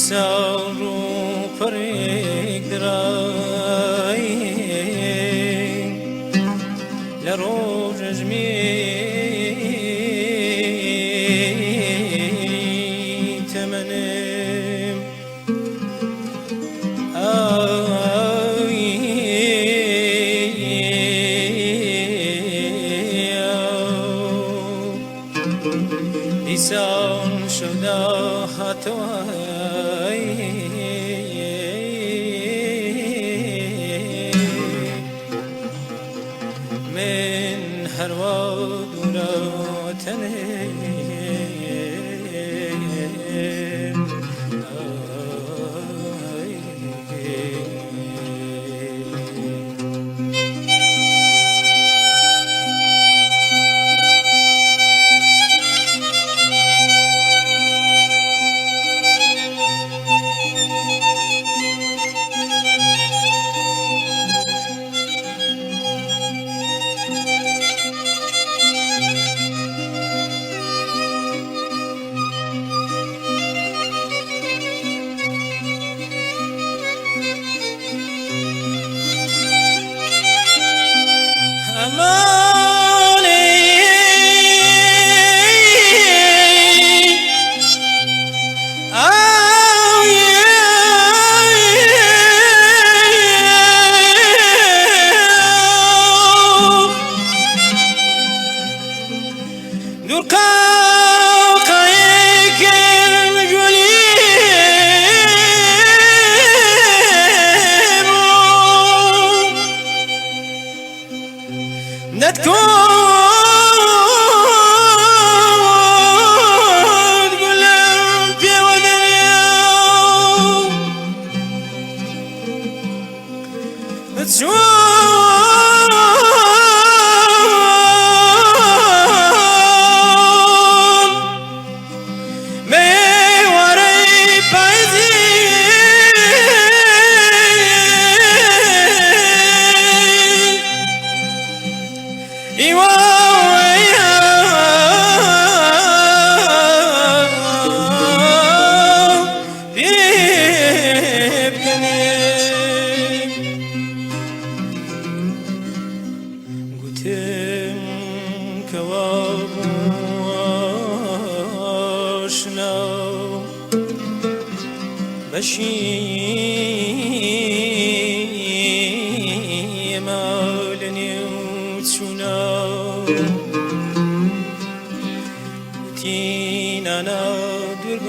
سال رو پرک درای لرو ججمی تمنم لسان شودا هاتوای من هر ودوراتنه بشی مالنی وچونا تینانا دور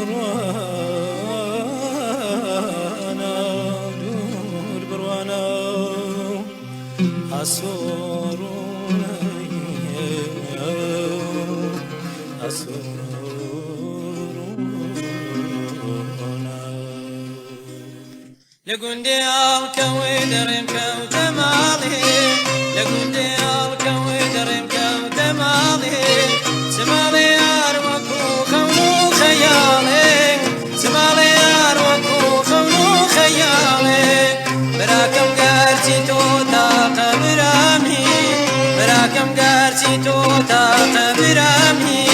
بروانا أسورونا لقندي الكوي درم كو تمالي لقندي الكوي درم كو تمالي سمالي أروكو خونو خيالي سمالي أروكو خونو خيالي براكم قارتي توتا قبرامي براكم قارتي توتا قبرامي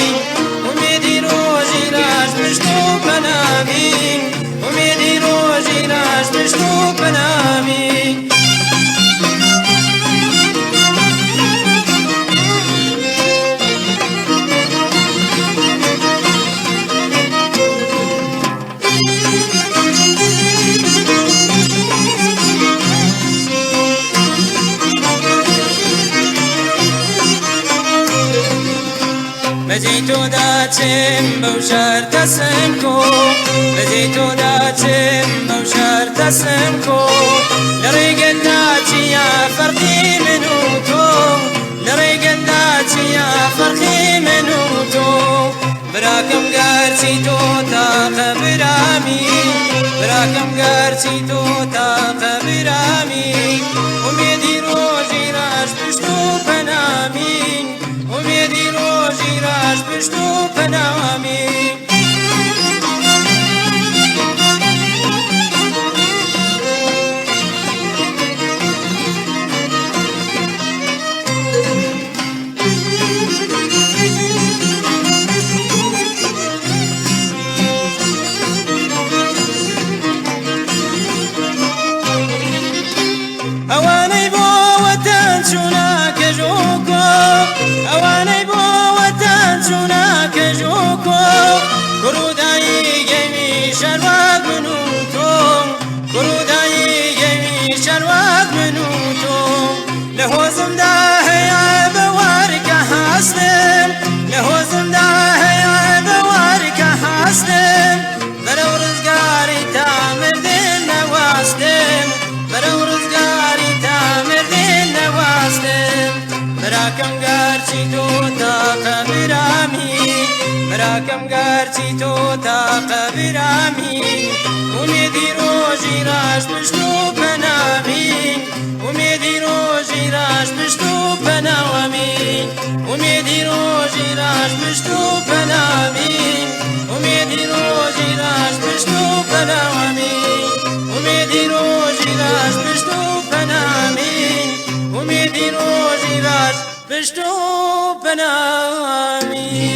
وميدي روجي راج مشتو بنامي وميدي روجي راج مشتو بنامي مزيتو داتم بوشار تسمكو مزيتو داتم بوشار تسمكو لريقل داتي يا فرقي منوتو لريقل داتي يا فرقي منوتو براكم قارتي توتا قبرامي براكم قارتي توتا قبرامي چونا کجوکو کرودایی گمی شرواد منو تو کرودایی گمی شرواد منو تو لحوزم ده هیا بوار که هستم لحوزم ده هیا بوار که هستم برو رزگاری تعمیر دین نواستم برو رزگاری تعمیر دین نواستم براکم گرچی تو تا قبرامی براکم گرچی تو تا قبرامی امیدی روزی راش پشتو پنامی امیدی روزی راش پشتو پنامی امیدی روزی راش پشتو پنامی امیدی روزی راش پشتو پنامی امیدی روزی راش پشتو پنامی امیدی روزی راش پشتو پنامی